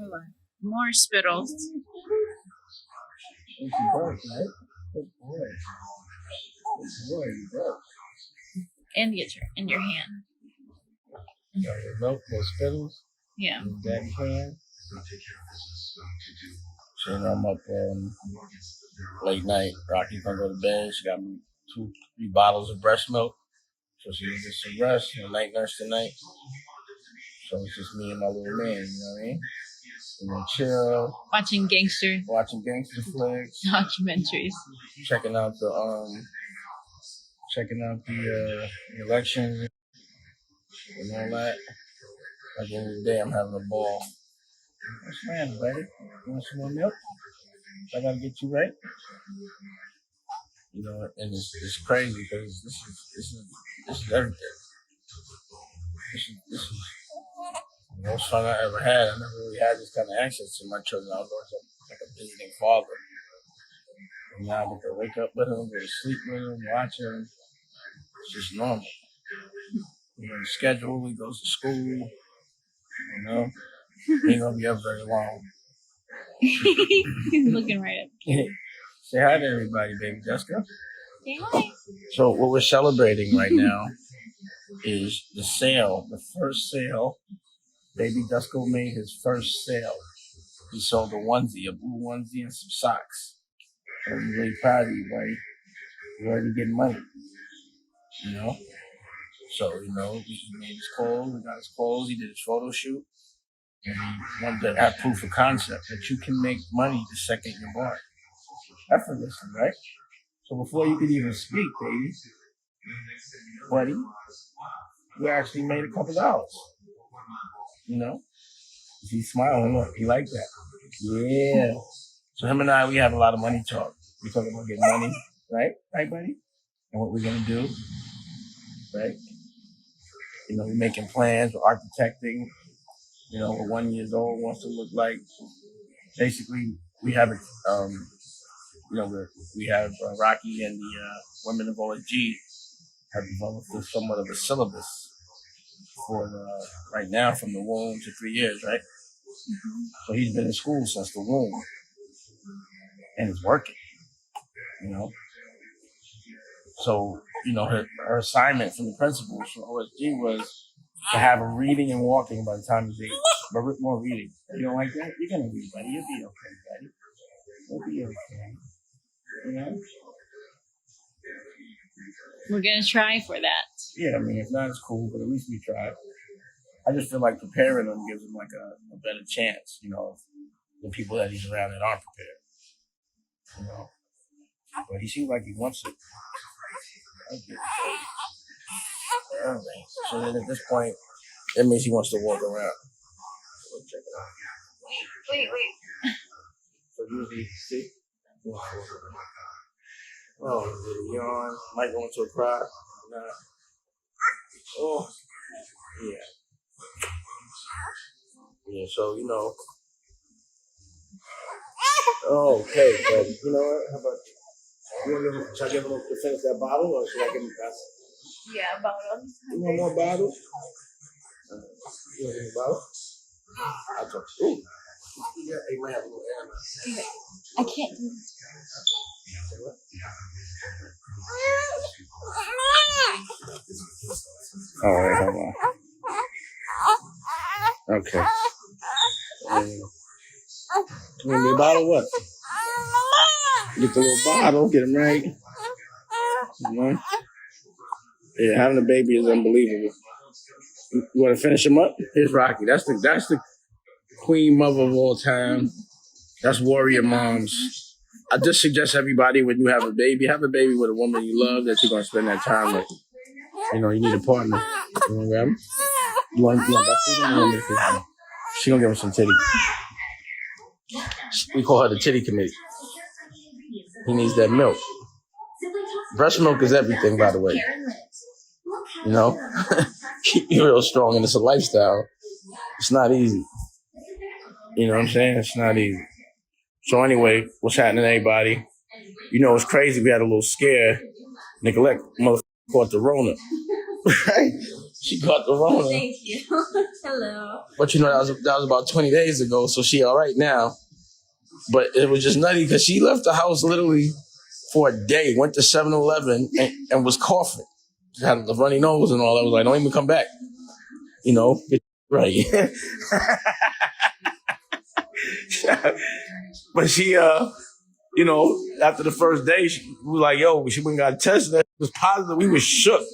Hold on. More spittles. It's your birth, right? Good boy. Good boy, you birth. And in your hand. You got your milk, those spittles. Yeah. In daddy's hand. So I'm up late night. Rocky's gonna go to bed. She got me 2-3 bottles of breast milk. So she can get some rest. Night nurse tonight. So it's just me and my little man, you know what I mean? And then chill. Watching gangster flicks. documentaries. Checking out the election and all that. At the end of the day, I'm having a ball. What's the matter, buddy? You want some more milk? I gotta get you right. You know, and it's crazy because this is everything. This is the most fun I ever had. I never really had this kind of access to my children. I was always like a visiting father. And now I get to wake up with them, go to sleep with them, watch them. It's just normal. You know, the schedule, he goes to school. You know, ain't gonna be up very long. He's looking right at me. Say hi to everybody, baby Jessica. Say hi. So what we're celebrating right now is the first sale. Baby Dusko made his first sale. He sold a onesie, a blue onesie, and some socks. So I'm really proud of you, buddy. You're already getting money. You know? So, you know, he made his clothes, we got his clothes, he did his photo shoot. And he wanted to have proof of concept that you can make money the second you're born. Effortlessly, right? So before you could even speak, baby, buddy, you actually made a couple dollars. You know? He's smiling, look, he liked that. Yeah. So him and I, we have a lot of money talk. We talk about getting money, right? Right, buddy? And what we're gonna do, right? You know, we're making plans, we're architecting. You know, what 1 year old wants to look like. Basically, we have it. You know, we have Rocky and the women of OSG have developed somewhat of a syllabus for right now from the womb to 3 years, right? Mm-hmm. So he's been in school since the womb, and it's working. You know, so you know her assignment from the principals from OSG was to have him reading and walking by the time he's 8. But more reading. You don't like that? You're gonna read, buddy. You'll be okay, buddy. You'll be okay. You know? We're gonna try for that. Yeah, I mean, if not, it's cool, but at least we tried. I just feel like preparing him gives him like a better chance, you know, the people that he's around that aren't prepared. You know? But he seems like he wants it. Okay. So then at this point, that means he wants to walk around. So check it out. Wait. So usually, see? Oh, little yawn. Might go into a cry. Nah. Oh, yeah. Yeah, so, you know. Okay, but you know what? How about should I give him to finish that bottle, or should I give him that? Yeah, bottle. You want more bottles? You want any bottle? I'll talk to you. Yeah, he might have a little air. I can't do it. All right, hold on. Okay. You want me a bottle? What? Get the little bottle. Get him right. You know? Yeah, having a baby is unbelievable. You want to finish him up? Here's Rocky. That's the queen mother of all time. That's warrior moms. I just suggest everybody when you have a baby with a woman you love that you're gonna spend that time with. You know, you need a partner. You want to grab him? You want that? She gonna give him some titty. We call her the titty committee. He needs that milk. Breast milk is everything, by the way. You know, keep you real strong, and it's a lifestyle. It's not easy. You know what I'm saying? It's not easy. So anyway, what's happening, everybody? You know, it's crazy. We had a little scare. Nicolette motherfucker caught the Rona. Right? She caught the Rona. Thank you. Hello. But that was about 20 days ago, so she all right now. But it was just nutty because she left the house literally for a day, went to 7-Eleven and was coughing. She had a runny nose and all. I was like, don't even come back. You know? Right. But she, after the first day, she was like, yo, she went and got tested. It was positive. We was shook.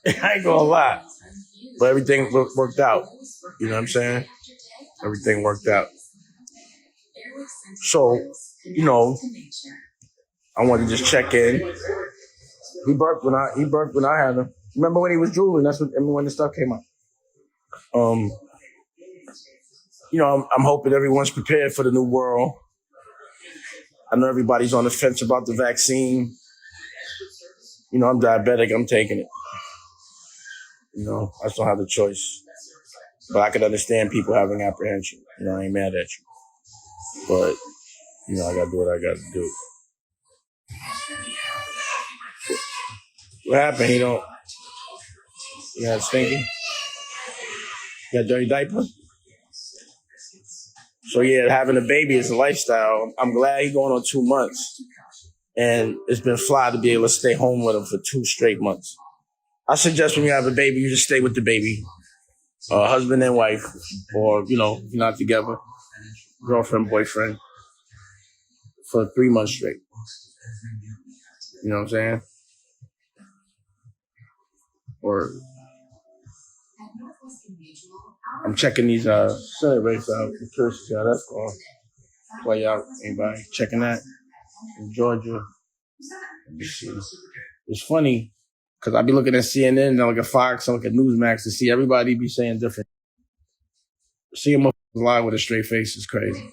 I ain't gonna lie. But everything worked out. You know what I'm saying? Everything worked out. So, I wanted to just check in. He burped when I had him. Remember when he was drooling? That's when the stuff came out. I'm hoping everyone's prepared for the new world. I know everybody's on the fence about the vaccine. I'm diabetic. I'm taking it. I just don't have the choice. But I can understand people having apprehension. I ain't mad at you. But, I got to do what I got to do. What happened? You got stinky? You got a dirty diaper? So, yeah, having a baby is a lifestyle. I'm glad he's going on 2 months. And it's been fly to be able to stay home with him for 2 straight months. I suggest when you have a baby, you just stay with the baby. Husband and wife. Or, if you're not together, girlfriend, boyfriend. For 3 months straight. You know what I'm saying? Or I'm checking these Senate races out. I'm curious to see how that's going to play out. Anybody checking that in Georgia? Let me see. It's funny because I be looking at CNN and I look at Fox, I look at Newsmax to see everybody be saying different. Seeing motherfuckers lie with a straight face is crazy.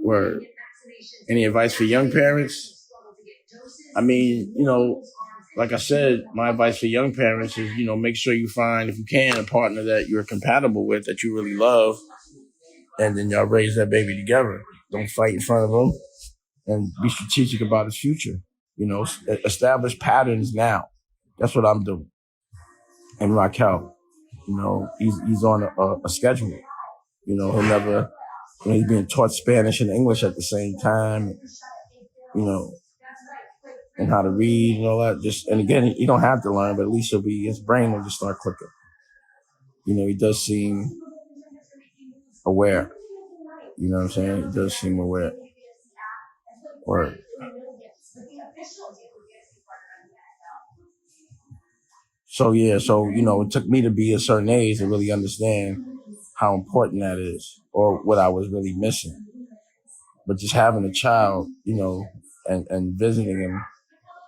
Word. Any advice for young parents? I mean, like I said, my advice for young parents is, make sure you find, if you can, a partner that you're compatible with, that you really love, and then y'all raise that baby together. Don't fight in front of them, and be strategic about his future. Establish patterns now. That's what I'm doing. And Raquel, he's on a schedule. He'll never, he's being taught Spanish and English at the same time, and how to read and all that. And again, he don't have to learn, but at least his brain will just start clicking. He does seem aware. You know what I'm saying? He does seem aware. Word. So, yeah, it took me to be a certain age to really understand how important that is or what I was really missing. But just having a child, and visiting him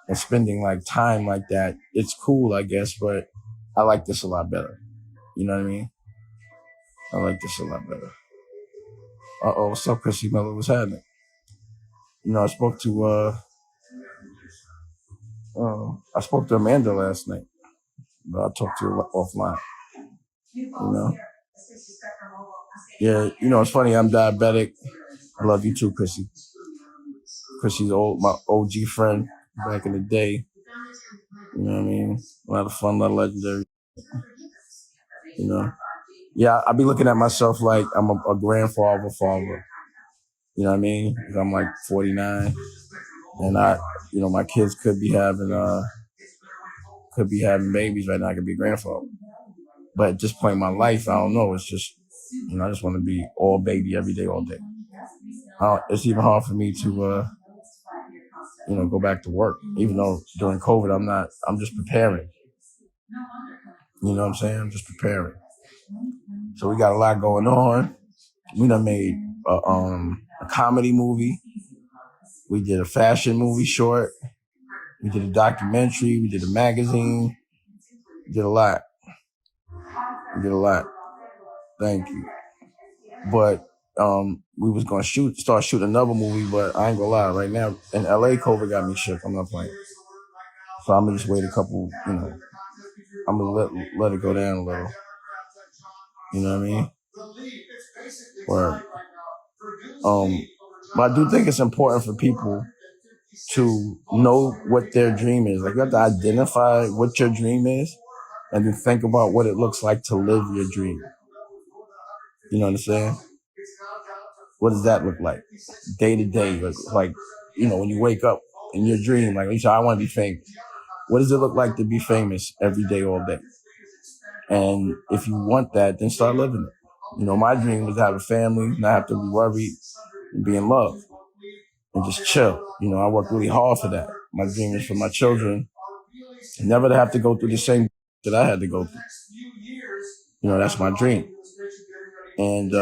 and spending like time like that, it's cool, I guess, but I like this a lot better. You know what I mean? I like this a lot better. What's up, Chrissy Miller? What's happening? I spoke to Amanda last night, but I talked to her offline. Yeah, it's funny. I'm diabetic. I love you too, Chrissy. Chrissy's my OG friend back in the day. You know what I mean? A lot of fun, a lot of legendary. Yeah, I be looking at myself like I'm a grandfather, father. You know what I mean? I'm like 49, and my kids could be having babies right now. I could be a grandfather, but at this point in my life, I don't know. It's just, I just want to be all baby every day, all day. It's even hard for me to, go back to work, even though during COVID I'm just preparing. You know what I'm saying? I'm just preparing. So we got a lot going on. We done made a comedy movie. We did a fashion movie short. We did a documentary. We did a magazine. We did a lot. Thank you. But we was gonna start shooting another movie, but I ain't gonna lie. Right now in LA, COVID got me shook. I'm not playing. So I'm gonna just wait a couple. I'm gonna let it go down a little. You know what I mean? Or but I do think it's important for people to know what their dream is. Like you have to identify what your dream is and then think about what it looks like to live your dream. You know what I'm saying? What does that look like? Day to day, like, when you wake up in your dream, like you say, I want to be famous. What does it look like to be famous every day, all day? And if you want that, then start living it. My dream was to have a family, not have to be worried, and be in love, and just chill. I worked really hard for that. My dream is for my children never to have to go through the same that I had to go through. That's my dream. And,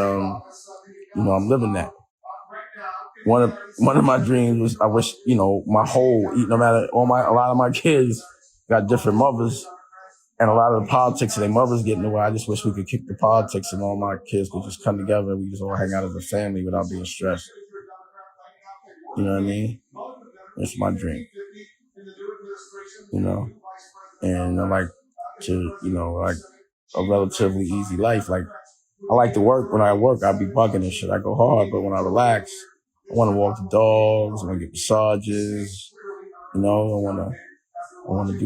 I'm living that. One of my dreams was I wish, no matter a lot of my kids got different mothers, and a lot of the politics of their mothers get in the way. I just wish we could kick the politics and all my kids could just come together and we just all hang out as a family without being stressed. You know what I mean? It's my dream. And I like to, like a relatively easy life. Like I like to work. When I work, I be bugging and shit. I go hard, but when I relax, I want to walk the dogs. I want to get massages. I want to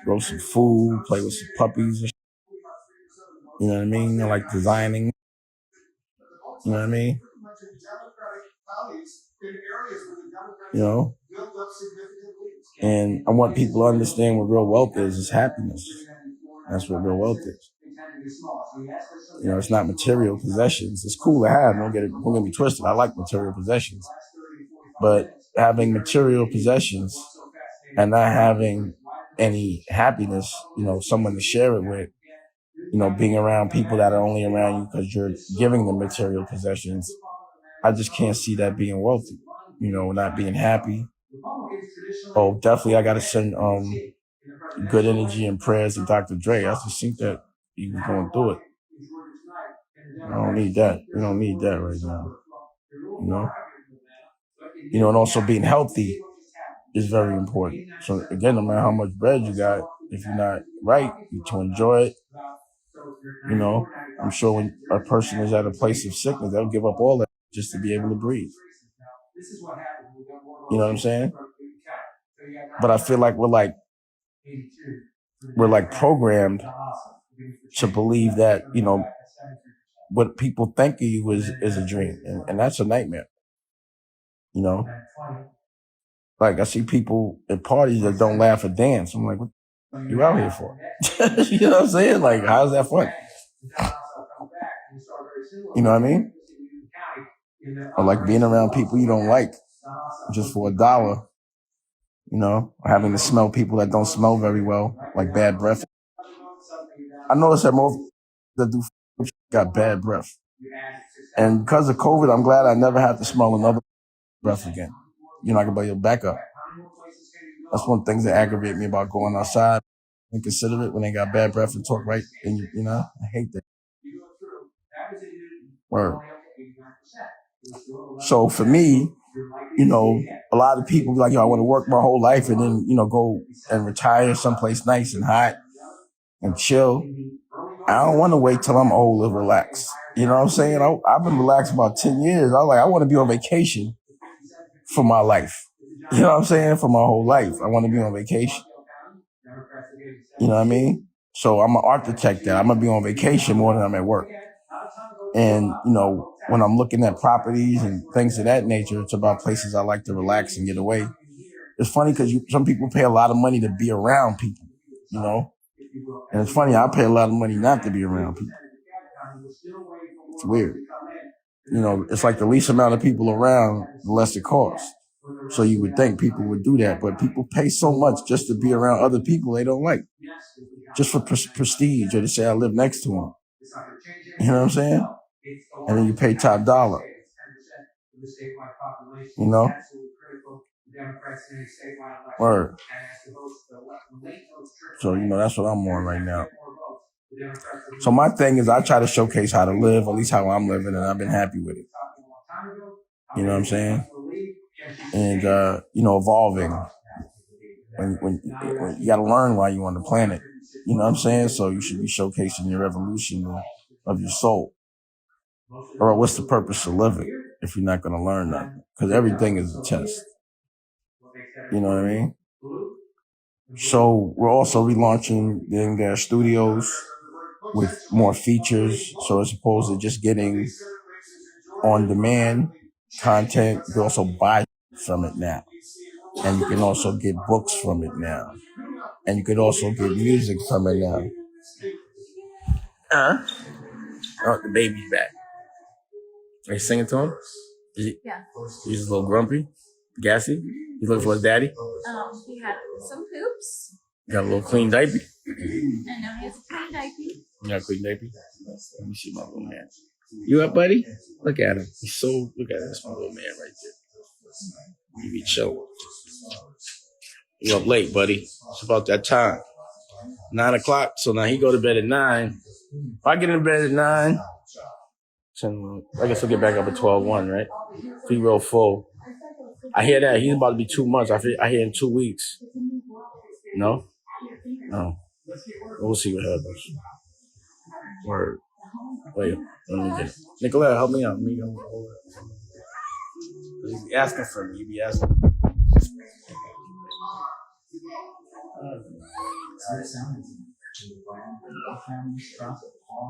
grow some food, play with some puppies. And shit. You know what I mean? I like designing. You know what I mean? And I want people to understand what real wealth is. It's happiness. That's what real wealth is. It's not material possessions. It's cool to have. Don't get me twisted. I like material possessions. But having material possessions and not having any happiness, someone to share it with, being around people that are only around you because you're giving them material possessions, I just can't see that being wealthy, not being happy. Oh, definitely I got to send good energy and prayers to Dr. Dre. I just think that he was going through it. I don't need that. We don't need that right now. And also being healthy is very important. So again, no matter how much bread you got, if you're not right, to enjoy it, I'm sure when a person is at a place of sickness, they'll give up all that just to be able to breathe. You know what I'm saying? But I feel like we're like programmed to believe that, what people think of you is a dream. And that's a nightmare. Like I see people at parties that don't laugh or dance. I'm like, what you out here for? You know what I'm saying? Like, how's that fun? You know what I mean? Or like being around people you don't like just for $1, or having to smell people that don't smell very well, like bad breath. I noticed that most that do got bad breath. And because of COVID, I'm glad I never had to smell another breath again. I can buy your backup. That's one of the things that aggravate me about going outside and consider it when they got bad breath and talk right. And I hate that. Word. So for me, a lot of people be like, I want to work my whole life and then, go and retire someplace nice and hot and chill. I don't want to wait till I'm old and relax. You know what I'm saying? I've been relaxed about 10 years. I want to be on vacation for my life. You know what I'm saying? For my whole life. I want to be on vacation. You know what I mean? So I'm an architect that I'm going to be on vacation more than I'm at work. And, when I'm looking at properties and things of that nature, it's about places I like to relax and get away. It's funny because some people pay a lot of money to be around people, And it's funny, I pay a lot of money not to be around people. It's weird. It's like the least amount of people around, the less it costs. So you would think people would do that, but people pay so much just to be around other people they don't like. Just for prestige or to say I live next to them. You know what I'm saying? And then you pay top dollar. Word. So, that's what I'm on right now. So my thing is I try to showcase how to live, at least how I'm living, and I've been happy with it. You know what I'm saying? And, evolving. When you got to learn why you're on the planet. You know what I'm saying? So you should be showcasing your evolution of your soul. Or what's the purpose of living if you're not going to learn nothing? Because everything is a test. You know what I mean? So we're also relaunching the Engash Studios with more features. So as opposed to just getting on-demand content, you can also buy from it now. And you can also get books from it now. And you could also get music from it now. Oh, the baby's back. Are you singing to him? Yeah. He's a little grumpy, gassy. He's looking for his daddy. He had some poops. Got a little clean diaper. And now he has a clean diaper. You got a clean diaper? Let me see my little man. You up, buddy? Look at him. Look at him. That's my little man right there. You be chill. You up late, buddy. It's about that time. 9 o'clock. So now he go to bed at 9. If I get in bed at 9, 10, I guess I'll get back up at 12:01, right? If he real full. I hear that. He's about to be 2 months. I hear in 2 weeks. No? No. We'll see what happens. Word. Wait, let me get it. Nicolette, help me out. He's asking for me. He be asking.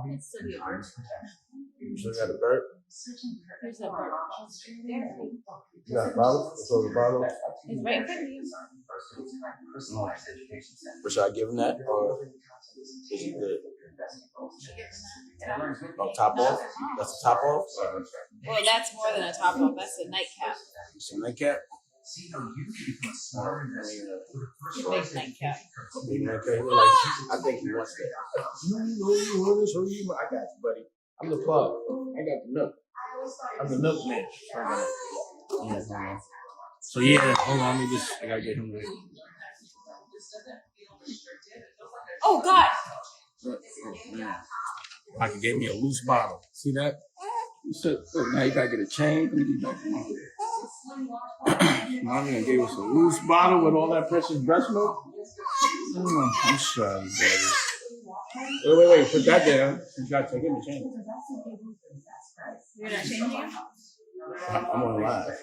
It's still the art. You still got a bird? There's a bird. You got a bottle? So the bottle? It's right in front of you. But should I give him that? Or is he good? Oh, top off? That's a top off? Well, that's more than a top off. That's a nightcap. It's a nightcap? Big nightcap. Big nightcap. Like, I think he wants that. I got you, buddy. I'm the plug. I got the milk. I'm the milkman. Yeah. So yeah, hold on. I gotta get him ready. Oh God! Oh, man. Pocket gave me a loose bottle. See that? Look, now you gotta get a chain. Let me get back to mom. Mommy gonna give us a loose bottle with all that precious breast milk. I'm sorry, baby. Wait. Put that down. You gotta take him a chain. You're not changing it? I'm on live.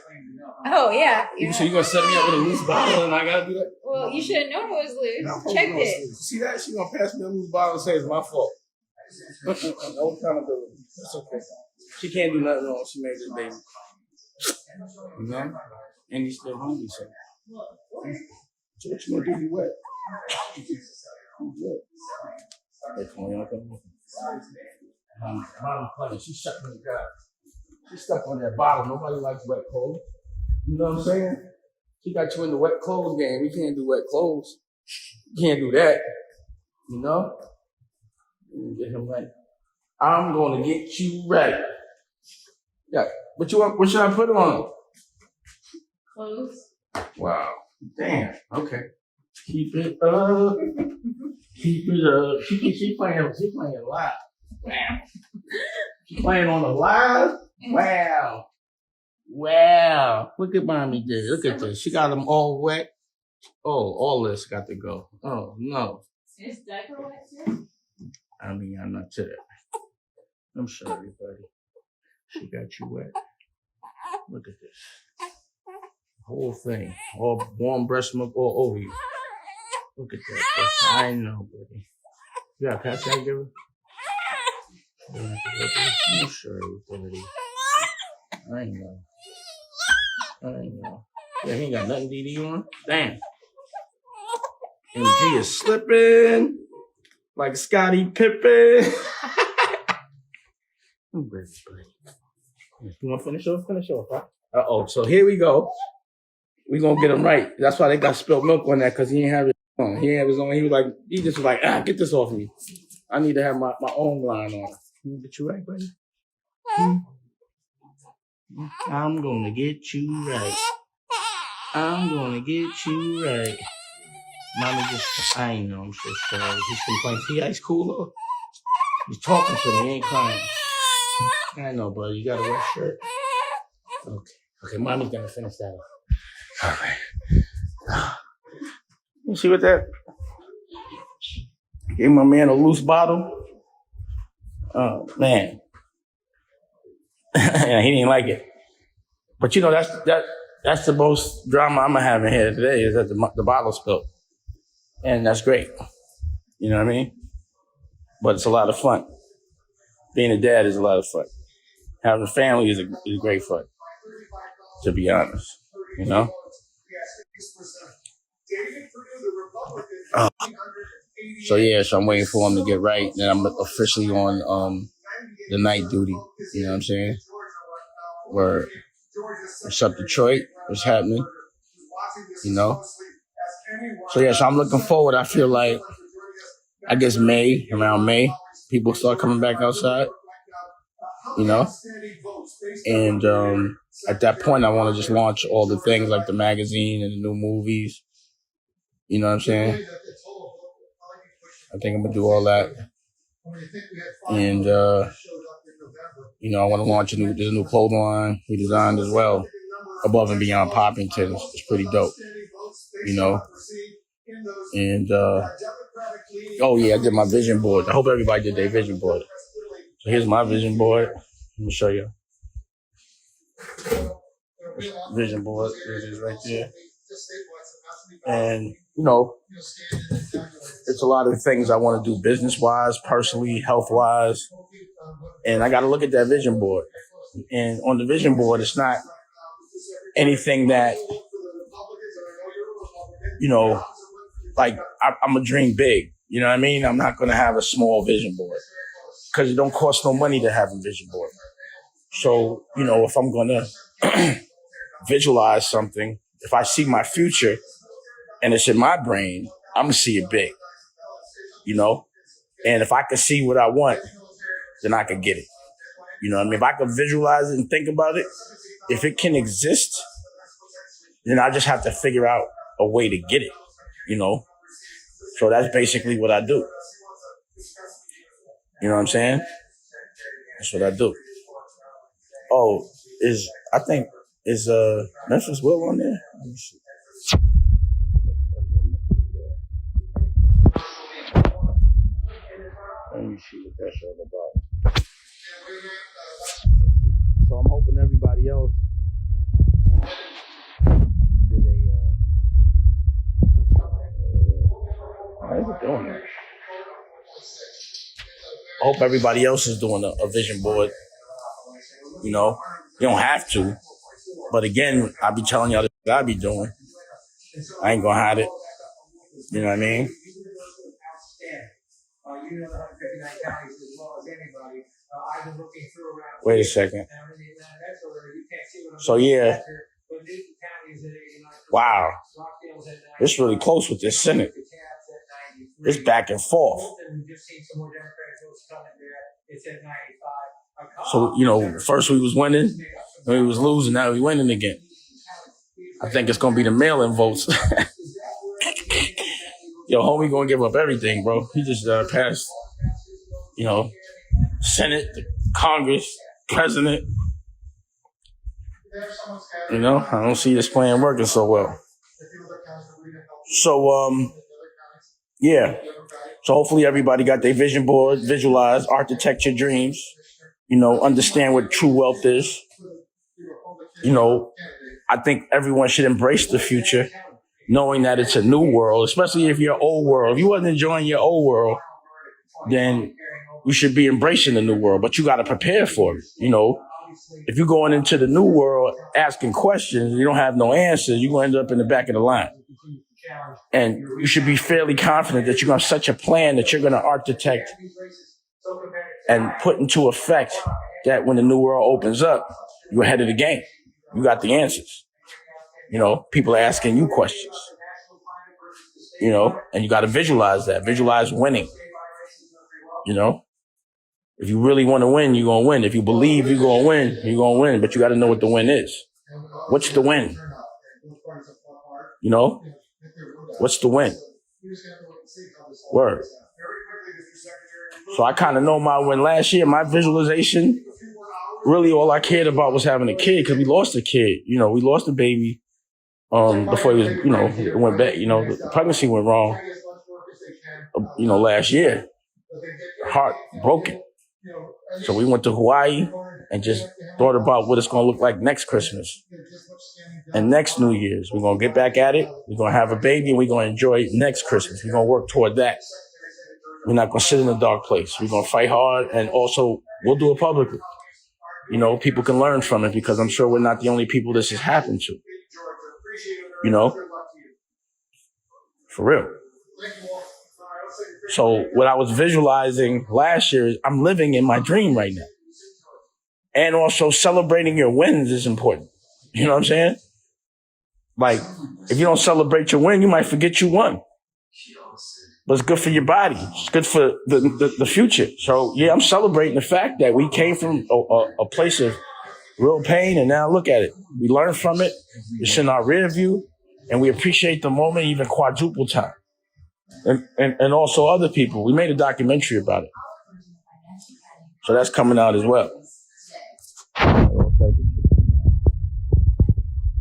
Oh yeah. So you gonna set me up with a loose bottle and I gotta do that? Well, you should have known it was loose. Checked it. See that? She gonna pass me a loose bottle and say it's my fault. No accountability. That's okay. She can't do nothing wrong. She made this baby. You know? And he's still hungry, so. So what you gonna do? You wet? You wet? Hey, come on, y'all come on. Mom playing. She shut me down. She stuck on that bottle. Nobody likes wet clothes. You know what I'm saying? She got you in the wet clothes game. We can't do wet clothes. You can't do that. You know? Get him right. I'm gonna get you right. Yeah. What should I put on? Clothes. Wow. Damn. Okay. Keep it up. Keep it up. She playing live. Wow. She playing on the live. Wow. Wow. Look at mommy did. Look at this. She got them all wet. Oh, all this got to go. Oh no. Is diaper wet too? I mean, I'm not to that. I'm sorry, buddy. She got you wet. Look at this. Whole thing. All warm breast milk all over you. Look at that. I know, buddy. You got a pat that giver? I'm sorry, buddy. I know. Yeah, he ain't got nothing DD on. Damn. MG is slipping like Scottie Pippen. I'm ready, buddy. You want to finish off? Finish off, right? Uh-oh. So here we go. We gonna get him right. That's why they got spilled milk on that, because he ain't have it on. He ain't have his own. He just was like, get this off me. I need to have my own line on. Can you get you right, buddy? I'm gonna get you right. I'm gonna get you right. Mommy I know, I'm so sorry. He's complaining. See, ice cooler. He's talking to me, he ain't crying. I know, buddy. You got a wet shirt? Okay, mommy's gonna finish that off. All right. You see what that? Gave my man a loose bottle. Oh, man. Yeah, he didn't like it. But you know, That's the most drama I'm having here today is that the bottle spilled. And that's great. You know what I mean? But it's a lot of fun. Being a dad is a lot of fun. Having a family is great fun, to be honest. You know? Uh, so I'm waiting for him to get right. Then I'm officially on the night duty. You know what I'm saying? Where it's up Detroit. What's happening? You know? So I'm looking forward. I feel like, I guess around May, people start coming back outside. You know? And at that point, I want to just launch all the things like the magazine and the new movies. You know what I'm saying? I think I'm going to do all that. And, I want to launch there's a new clothing line we designed as well. Above and Beyond Poppington. It's pretty dope. You know? And, I did my vision board. I hope everybody did their vision board. So here's my vision board. Let me show you. Vision board. There it is right there. And, it's a lot of things I want to do business-wise, personally, health-wise. And I got to look at that vision board. And on the vision board, it's not anything that, like I'm going to dream big. You know what I mean? I'm not going to have a small vision board because it don't cost no money to have a vision board. So, if I'm going to visualize something, if I see my future and it's in my brain, I'm going to see it big, And if I can see what I want, then I can get it. You know what I mean? If I can visualize it and think about it, if it can exist, then I just have to figure out a way to get it, So that's basically what I do. You know what I'm saying? That's what I do. Oh, is Memphis Will on there? Let me see. Let me see what that's all about. So I'm hoping everybody else did how is it doing that? I hope everybody else is doing a vision board. You don't have to. But again, I be telling y'all what I be doing. I ain't gonna hide it. You know what I mean? Wait a second. So wow. It's really close with this Senate. It's back and forth. So, first we was winning, then we was losing, now we winning again. I think it's gonna be the mail-in votes. Yo, homie gonna give up everything, bro. He just passed, Senate, the Congress, President. I don't see this plan working so well. So, So hopefully everybody got their vision board, visualize, architect your dreams, understand what true wealth is. I think everyone should embrace the future, knowing that it's a new world, especially if you're old world. If you wasn't enjoying your old world, then you should be embracing the new world, but you got to prepare for it. If you're going into the new world asking questions, you don't have no answers, you're going to end up in the back of the line. And you should be fairly confident that you're going to set a plan that you're going to architect and put into effect that when the new world opens up, you're ahead of the game. You got the answers. People are asking you questions, and you got to visualize that. Visualize winning, If you really want to win, you're going to win. If you believe you're going to win, you're going to win. But you got to know what the win is. What's the win? What's the win? Word. So I kind of know my win last year. My visualization, really all I cared about was having a kid because we lost a kid. We lost a baby before he was, it went back. The pregnancy went wrong, last year. Heart broken. So we went to Hawaii and just thought about what it's going to look like next Christmas and next New Year's. We're going to get back at it. We're going to have a baby and we're going to enjoy next Christmas. We're going to work toward that. We're not going to sit in a dark place. We're going to fight hard, and also we'll do it publicly. You know, people can learn from it because I'm sure we're not the only people this has happened to. You know, for real. So what I was visualizing last year is I'm living in my dream right now. And also celebrating your wins is important. You know what I'm saying? Like, if you don't celebrate your win, you might forget you won. But it's good for your body. It's good for the future. So, yeah, I'm celebrating the fact that we came from a place of real pain, and now look at it. We learned from it. It's in our rear view, and we appreciate the moment even quadruple time. And also other people. We made a documentary about it. So that's coming out as well.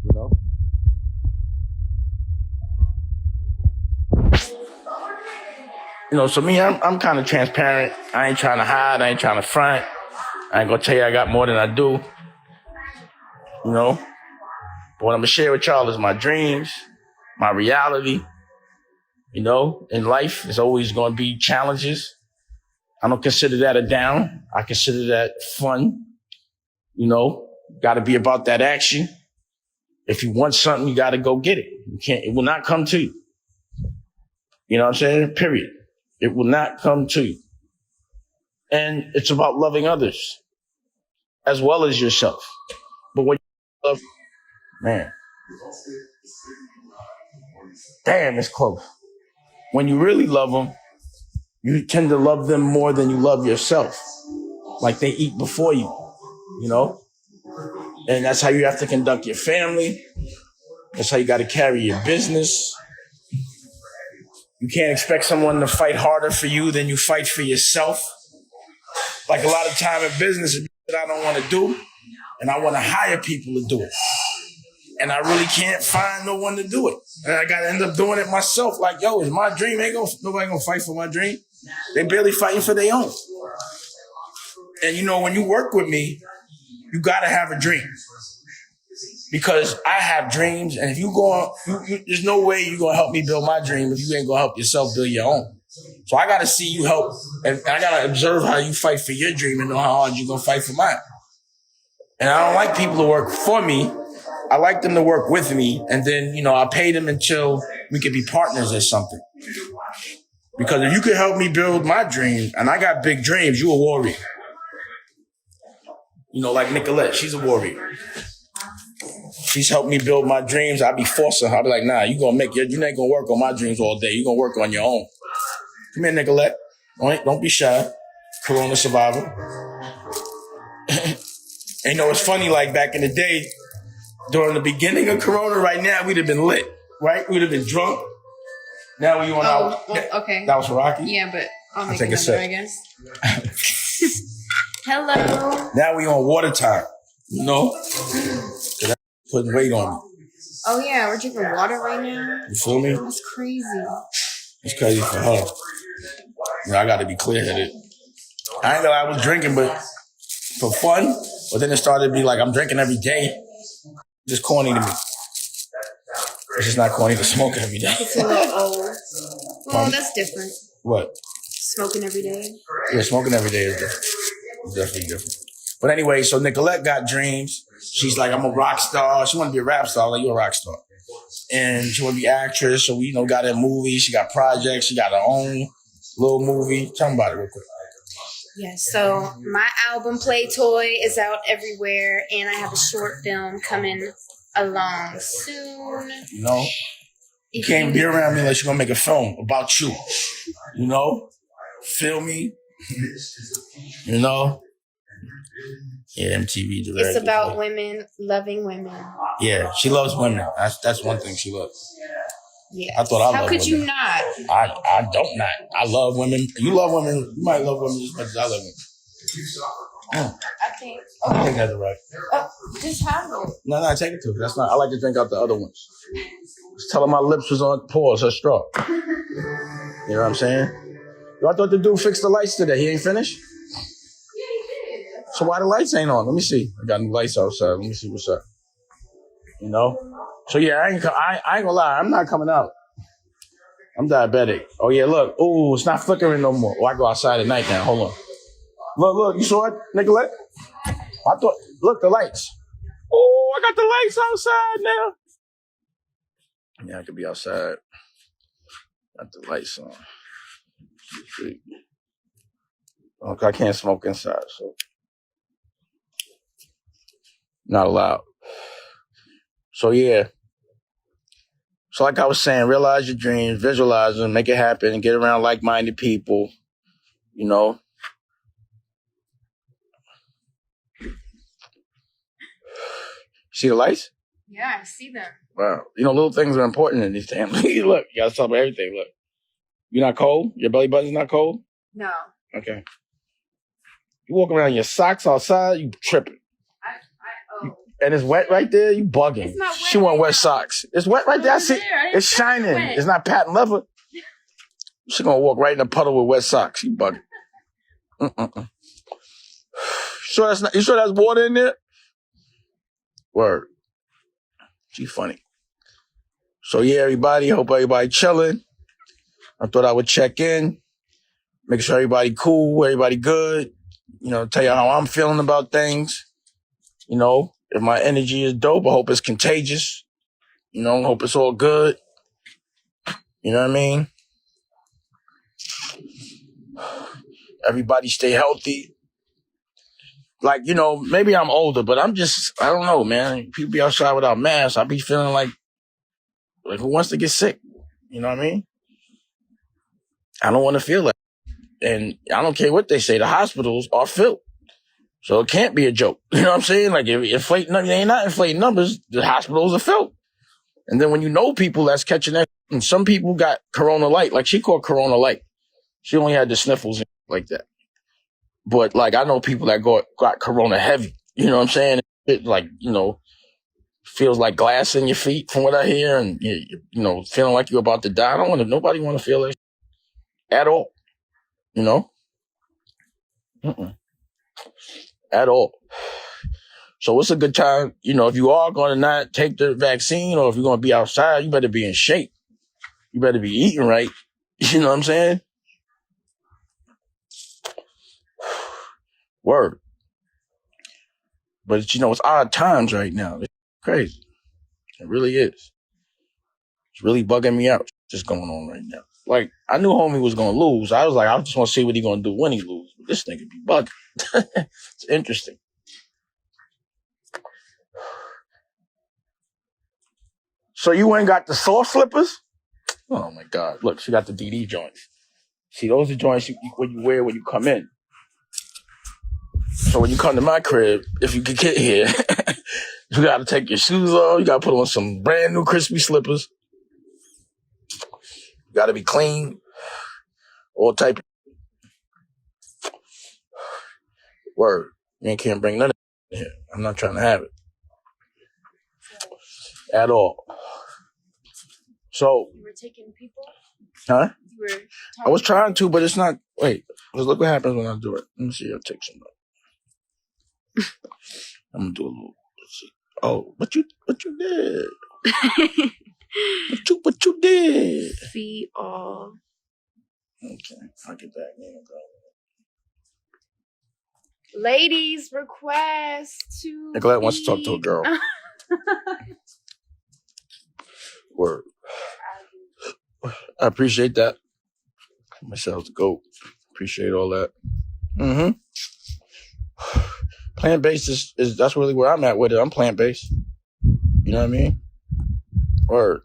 You know? You know, so me, I'm kind of transparent. I ain't trying to hide. I ain't trying to front. I ain't gonna tell you I got more than I do. You know? But what I'm gonna share with y'all is my dreams, my reality. You know, in life, there's always gonna be challenges. I don't consider that a down. I consider that fun. You know, gotta be about that action. If you want something, you gotta go get it. It will not come to you. You know what I'm saying? Period. It will not come to you. And it's about loving others as well as yourself. But when you love, man, damn, it's close. When you really love them, you tend to love them more than you love yourself. Like they eat before you, you know? And that's how you have to conduct your family. That's how you got to carry your business. You can't expect someone to fight harder for you than you fight for yourself. Like a lot of time in business that I don't want to do, and I want to hire people to do it. And I really can't find no one to do it. And I got to end up doing it myself. Like, yo, it's my dream. Nobody gonna fight for my dream. They barely fighting for their own. And you know, when you work with me, you got to have a dream. Because I have dreams, and if you go, there's no way you're going to help me build my dream if you ain't going to help yourself build your own. So I got to see you help, and I got to observe how you fight for your dream and know how hard you're going to fight for mine. And I don't like people to work for me. I like them to work with me, and then, you know, I pay them until we could be partners or something. Because if you could help me build my dream, and I got big dreams, you a warrior. You know, like Nicolette, she's a warrior. She's helped me build my dreams. I'll be forcing her. I'll be like, nah, you ain't gonna work on my dreams all day. You're gonna work on your own. Come here, Nicolette. Don't be shy. Corona survivor. And you know, it's funny, like back in the day, during the beginning of Corona, right now, we'd have been lit, right? We'd have been drunk. Now we on our... Well, okay. That was for Rocky? Yeah, but I'll make take a sip. I guess. Hello. Now we on water time, you know? Putting weight on me. Oh, yeah, we're drinking water right now. You feel me? That's crazy. It's crazy for her. You know, I got to be clear-headed. I ain't gonna lie, I was drinking, but for fun. But then it started to be like, I'm drinking every day. Just corny to me. It's just not corny to smoke every day. It's a little old. Well, that's different. What? Smoking every day? Yeah, smoking every day is different. It's definitely different. But anyway, so Nicolette got dreams. She's like, I'm a rock star. She want to be a rap star. Like, you're a rock star. And she want to be an actress. So we, you know, got her movies. She got projects. She got her own little movie. Tell me about it real quick. Yeah, so my album Play Toy is out everywhere, and I have a short film coming along soon. You know, you can't be around me unless you're going to make a film about you. You know? Feel me? You know? Yeah, MTV director. It's about women loving women. Yeah, she loves women. That's one thing she loves. Yeah. I thought I loved women. How could you not? I don't not. I love women. You love women. You might love women as much as I love women. I think. I think that's right. Just have it. No, take it too. That's not. I like to drink out the other ones. Just tell her my lips was on pause. Her straw. You know what I'm saying? Yo, I thought the dude fixed the lights today. He ain't finished? So why the lights ain't on? Let me see. I got new lights outside. Let me see what's up. You know? So yeah, I ain't gonna lie. I'm not coming out. I'm diabetic. Oh yeah, look. Ooh, it's not flickering no more. Oh, I go outside at night now. Hold on. Look. You saw it, Nicolette? I thought. Look, the lights. Oh, I got the lights outside now. Yeah, I could be outside. Got the lights on. Okay, I can't smoke inside, so not allowed. So yeah. So like I was saying, realize your dreams, visualize them, make it happen, and get around like-minded people. You know. See the lights? Yeah, I see them. Wow. You know, little things are important in these times. Look, you gotta talk about everything. Look. You're not cold? Your belly button's not cold? No. Okay. You walk around in your socks outside, you tripping. And it's wet right there, you bugging. It's not wet. She want wet socks. It's wet right there. I see. It's shining. It's not patent leather. She gonna walk right in a puddle with wet socks. You bugging. You sure that's water in there? Word. She funny. So yeah, everybody. Hope everybody chilling. I thought I would check in, make sure everybody cool, everybody good. You know, tell you how I'm feeling about things. You know, if my energy is dope, I hope it's contagious. You know, I hope it's all good. You know what I mean? Everybody stay healthy. Like, you know, maybe I'm older, but I don't know, man. People be outside without masks. I be feeling like who wants to get sick? You know what I mean? I don't want to feel that. And I don't care what they say. The hospitals are filled. So it can't be a joke. You know what I'm saying? Like, if they ain't not inflating numbers, the hospitals are filled. And then when you know people that's catching that, and some people got Corona Light, like she caught Corona Light. She only had the sniffles and like that. But like, I know people that got Corona Heavy. You know what I'm saying? It like, you know, feels like glass in your feet from what I hear. And, you know, feeling like you're about to die. Nobody want to feel that at all. You know? At all. So it's a good time, you know, if you are going to not take the vaccine or if you're going to be outside, you better be in shape. You better be eating right. You know what I'm saying? Word. But, you know, it's odd times right now. It's crazy. It really is. It's really bugging me out just going on right now. Like, I knew homie was going to lose. I was like, I just want to see what he going to do when he lose. But this nigga be bugging. It's interesting. So you ain't got the soft slippers? Oh, my God. Look, she got the DD joints. See, those are joints you wear when you come in. So when you come to my crib, if you can get here, you got to take your shoes off. You got to put on some brand new crispy slippers. You got to be clean. All type of word. You can't bring none of it here. I'm not trying to have it. At all. So. You were taking people? Huh? You were I was trying to, but it's not. Wait. Look what happens when I do it. Let me see. I'll take some. I'm going to do a little. Let's see. Oh, what you did? What you did? Feet all. Okay, I'll get back in. Ladies request to. Nicolette wants to talk to a girl. Word. I appreciate that. Michelle's the GOAT. Appreciate all that. Plant-based is that's really where I'm at with it. I'm plant-based. You know what I mean? Word.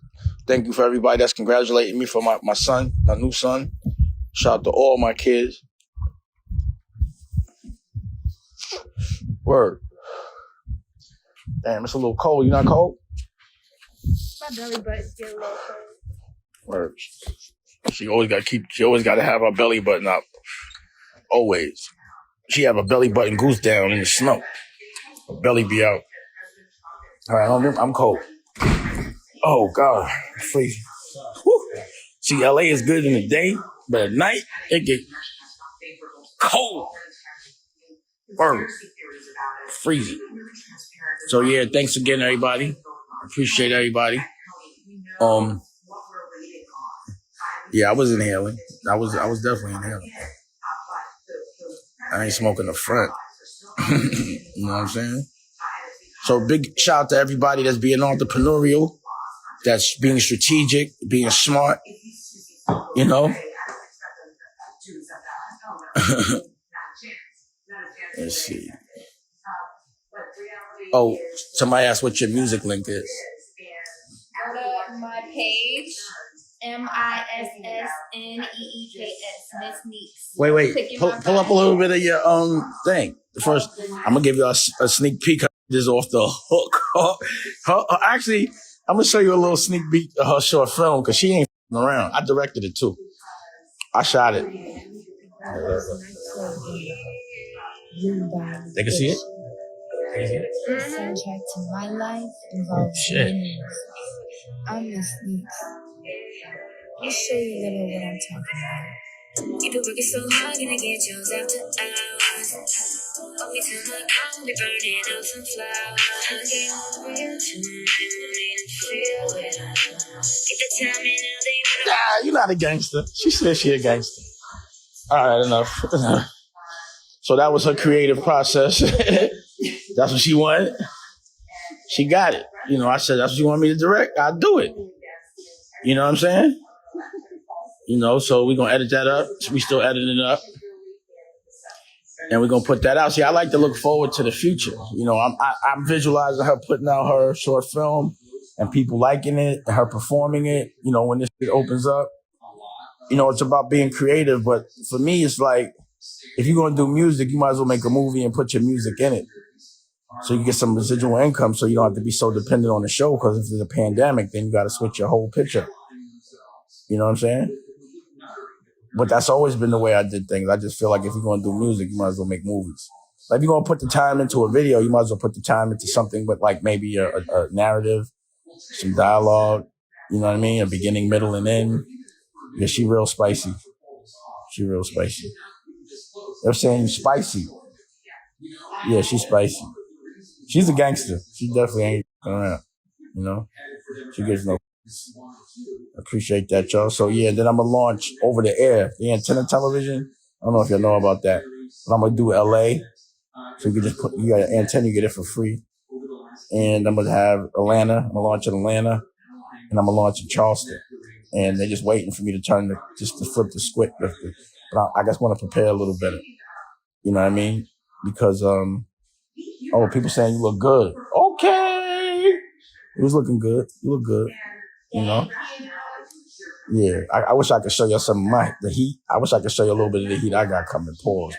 Thank you for everybody that's congratulating me for my son, my new son. Shout out to all my kids. Word. Damn, it's a little cold. You not cold? My belly button's getting a little cold. Word. She always got to have her belly button up. Always. She have a belly button goose down in the snow. Her belly be out. All right, I'm cold. Oh, God. I'm freezing. Woo. See, LA is good in the day, but at night, it get cold. Word. Freezing. So yeah, thanks again, everybody. Appreciate everybody. Yeah, I was inhaling. I was definitely inhaling. I ain't smoking the front. You know what I'm saying? So big shout out to everybody that's being entrepreneurial, that's being strategic, being smart, you know? Let's see. Oh, somebody asked what your music link is. Go to my page, MISSNEEKS, Miss Neeks. Wait. Pull up a little bit of your thing. First, I'm gonna give you a sneak peek. This off the hook. Actually, I'm gonna show you a little sneak peek of her short film because she ain't around. I directed it too. I shot it. They can see it? Soundtrack to my life involves many. I'm Miss Neeks. I'll show you a little what I'm talking about. You've been working so hard, gonna get yours after hours. Hold me to my car, be burning up some flowers. I get over you tonight, feel it. Get the time in LA. Nah, you're not a gangster. She said she a gangster. All right, enough. So that was her creative process. That's what she wanted. She got it. You know, I said, that's what you want me to direct? I'll do it. You know what I'm saying? You know, so we're going to edit that up. We still editing it up. And we're going to put that out. See, I like to look forward to the future. You know, I'm visualizing her putting out her short film and people liking it and her performing it. You know, when this shit opens up, you know, it's about being creative. But for me, it's like, if you're going to do music, you might as well make a movie and put your music in it. So you get some residual income so you don't have to be so dependent on the show, because if there's a pandemic, then you got to switch your whole picture. You know what I'm saying? But that's always been the way I did things. I just feel like if you're going to do music, you might as well make movies. Like if you're going to put the time into a video, you might as well put the time into something with like maybe a narrative, some dialogue, you know what I mean? A beginning, middle, and end. Yeah, she real spicy. They're saying spicy. Yeah, she's spicy. She's a gangster. She definitely ain't around, you know? She gets no. I appreciate that, y'all. So, yeah, then I'm going to launch over the air, the antenna television. I don't know if y'all know about that, but I'm going to do LA. So you can just you got an antenna, you get it for free. And I'm going to have Atlanta. I'm going to launch in Atlanta. And I'm going to launch in Charleston. And they're just waiting for me to to flip the script. But I just want to prepare a little better. You know what I mean? Because, people saying you look good. Okay. It was looking good. You look good. You know? Yeah. I wish I could show you some of the heat. I wish I could show you a little bit of the heat I got coming. Pause.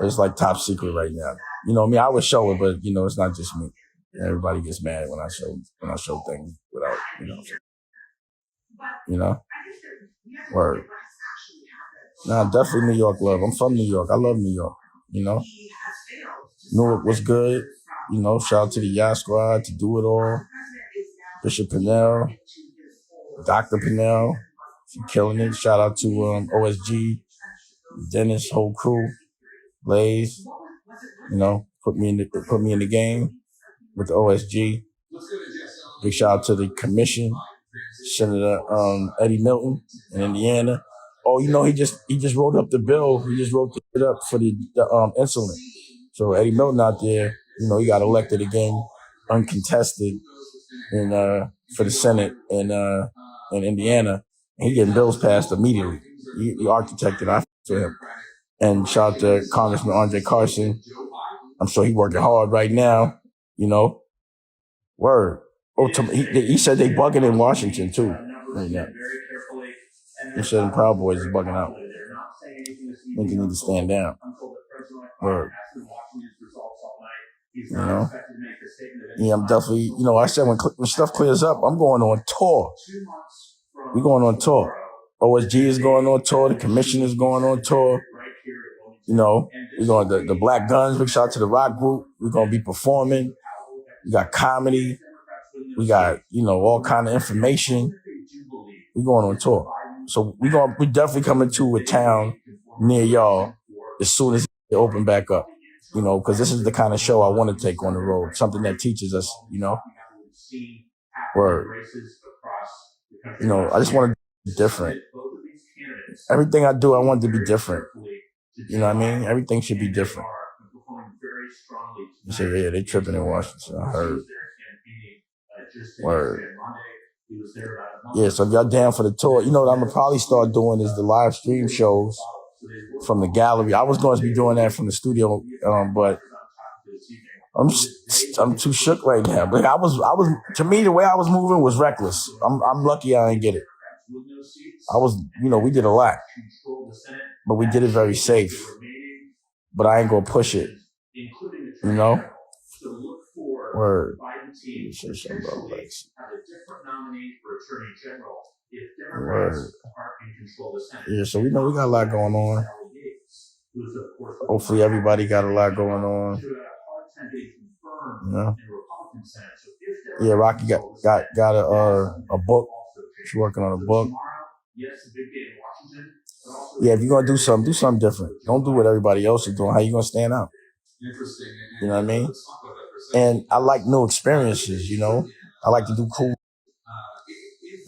It's like top secret right now. You know what I mean? I would show it, but, you know, it's not just me. Everybody gets mad when I show things without, you know? Word. Nah, definitely New York love. I'm from New York. I love New York, you know? Newark was good. You know, shout out to the Yacht Squad, to Do It All, Bishop Pennell, Dr. Pennell, she killing it. Shout out to OSG, Dennis, whole crew, Blaze, you know, put me in the game with the OSG. Big shout out to the commission, Senator Eddie Milton in Indiana. Oh, you know, he just wrote up the bill. He just wrote it up for the insulin. So Eddie Milton out there, you know, he got elected again, uncontested, for the Senate in Indiana. And he getting bills passed immediately. He architected. I to him. And shout out to Congressman Andre Carson. I'm sure he working hard right now. You know, word. Oh, he said they bugging in Washington too right now. He said the Proud Boys is bugging out. I think you need to stand down. Word. You know? Yeah, I'm definitely, you know, I said when stuff clears up, I'm going on tour. We're going on tour. OSG is going on tour. The commission is going on tour. You know, we're going the Black Guns. Big shout out to the rock group. We're going to be performing. We got comedy. We got, you know, all kind of information. We're going on tour. So we definitely coming to a town near y'all as soon as it open back up. because this is the kind of show I want to take on the road, something that teaches us, where, I just want to be different. Everything I do, I want it to be different. You know what I mean? Everything should be different. You say, yeah, they tripping in Washington. I heard. Word. Yeah, so if y'all down for the tour, what I'm gonna probably start doing is the live stream shows from the gallery. I was going to be doing that from the studio, but I'm too shook right now. But I was to me the way I was moving was reckless. I'm lucky I didn't get it. I was, we did a lot, but we did it very safe. But I ain't gonna push it, Word. Word. Yeah, so we got a lot going on. Hopefully everybody got a lot going on. Yeah, Rocky got a book. She's working on a book. Yeah, if you're gonna do something different. Don't do what everybody else is doing. How you gonna stand out? You know what I mean? And I like new experiences, I like to do cool.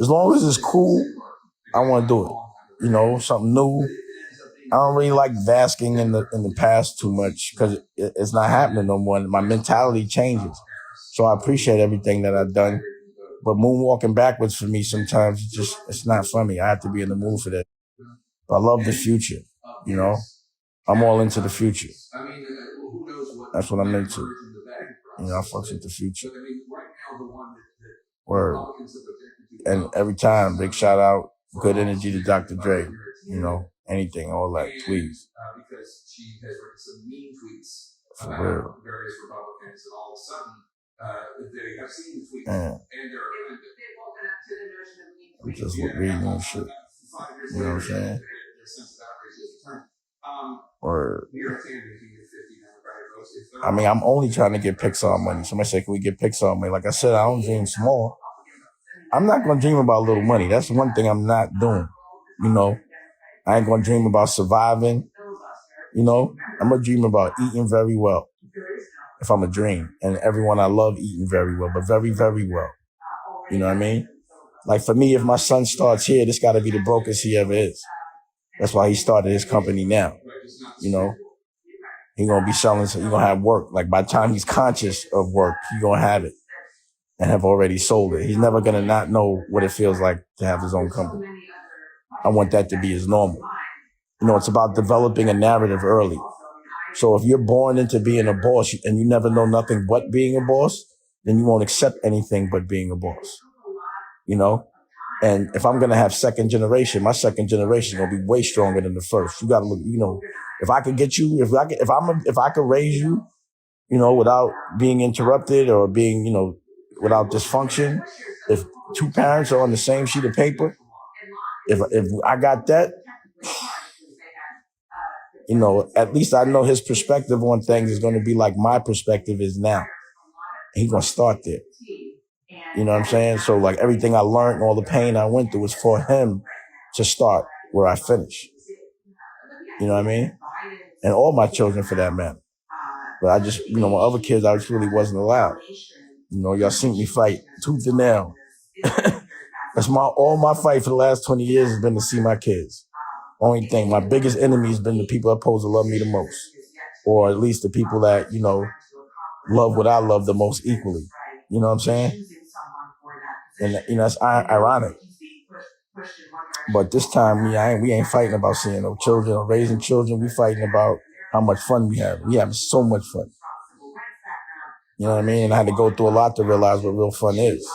As long as it's cool, I want to do it. Something new. I don't really like basking in the past too much because it's not happening no more. My mentality changes. So I appreciate everything that I've done. But moonwalking backwards for me sometimes, it's not for me. I have to be in the mood for that. But I love the future, I'm all into the future. That's what I'm into. I fucks with the future. Word. And every time, big shout out, good energy to Dr. Dre. Anything, all that, please. For real. Man. I'm just reading and shit. You know what I'm saying? Or, I'm only trying to get Pixar money. Somebody said, can we get Pixar money? Like I said, I don't dream small. I'm not going to dream about little money. That's one thing I'm not doing. I ain't going to dream about surviving. I'm going to dream about eating very well. If I'm a dream. And everyone I love eating very well, but very, very well. You know what I mean? Like for me, if my son starts here, this got to be the brokest he ever is. That's why he started his company now. He going to be selling, so he going to have work. Like by the time he's conscious of work, he going to have it and have already sold it. He's never going to not know what it feels like to have his own company. I want that to be his normal. It's about developing a narrative early. So if you're born into being a boss and you never know nothing but being a boss, then you won't accept anything but being a boss. And if I'm going to have second generation, my second generation is going to be way stronger than the first. You got to look, if I could get you, if I could raise you, without being interrupted or being, without dysfunction, if two parents are on the same sheet of paper, if I got that, at least I know his perspective on things is going to be like my perspective is now. He's going to start there. You know what I'm saying? So like everything I learned and all the pain I went through was for him to start where I finish. You know what I mean? And all my children for that matter. But I just, my other kids, I just really wasn't allowed. Y'all seen me fight tooth and nail. That's all my fight for the last 20 years has been to see my kids. Only thing, my biggest enemy has been the people that supposed to love me the most. Or at least the people that, love what I love the most equally. You know what I'm saying? And, that's ironic. But this time, we ain't fighting about seeing no children or raising children. We fighting about how much fun we have. We have so much fun. You know what I mean? And I had to go through a lot to realize what real fun is.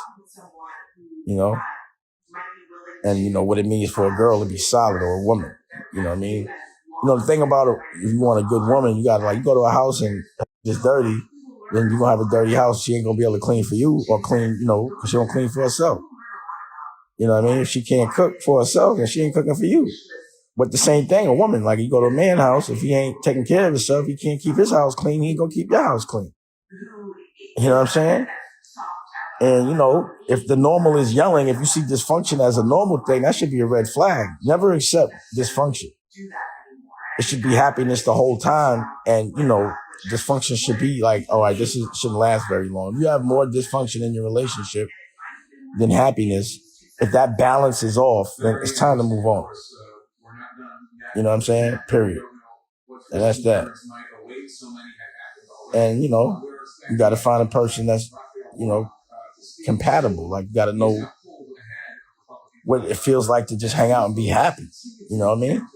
And, what it means for a girl to be solid or a woman. You know what I mean? The thing about it, if you want a good woman, you got to you go to a house and it's dirty, then you're going to have a dirty house. She ain't going to be able to clean for you or clean, because she don't clean for herself. You know what I mean? If she can't cook for herself, then she ain't cooking for you. But the same thing, a woman, like you go to a man's house, if he ain't taking care of himself, he can't keep his house clean, he ain't going to keep your house clean. You know what I'm saying? And, if the normal is yelling, if you see dysfunction as a normal thing, that should be a red flag. Never accept dysfunction. it should be happiness the whole time. And, dysfunction should be like, all right, shouldn't last very long. If you have more dysfunction in your relationship than happiness, if that balance is off, then it's time to move on. You know what I'm saying? Period. And that's that. And, you got to find a person that's, compatible. Like, you got to know what it feels like to just hang out and be happy. You know what I mean?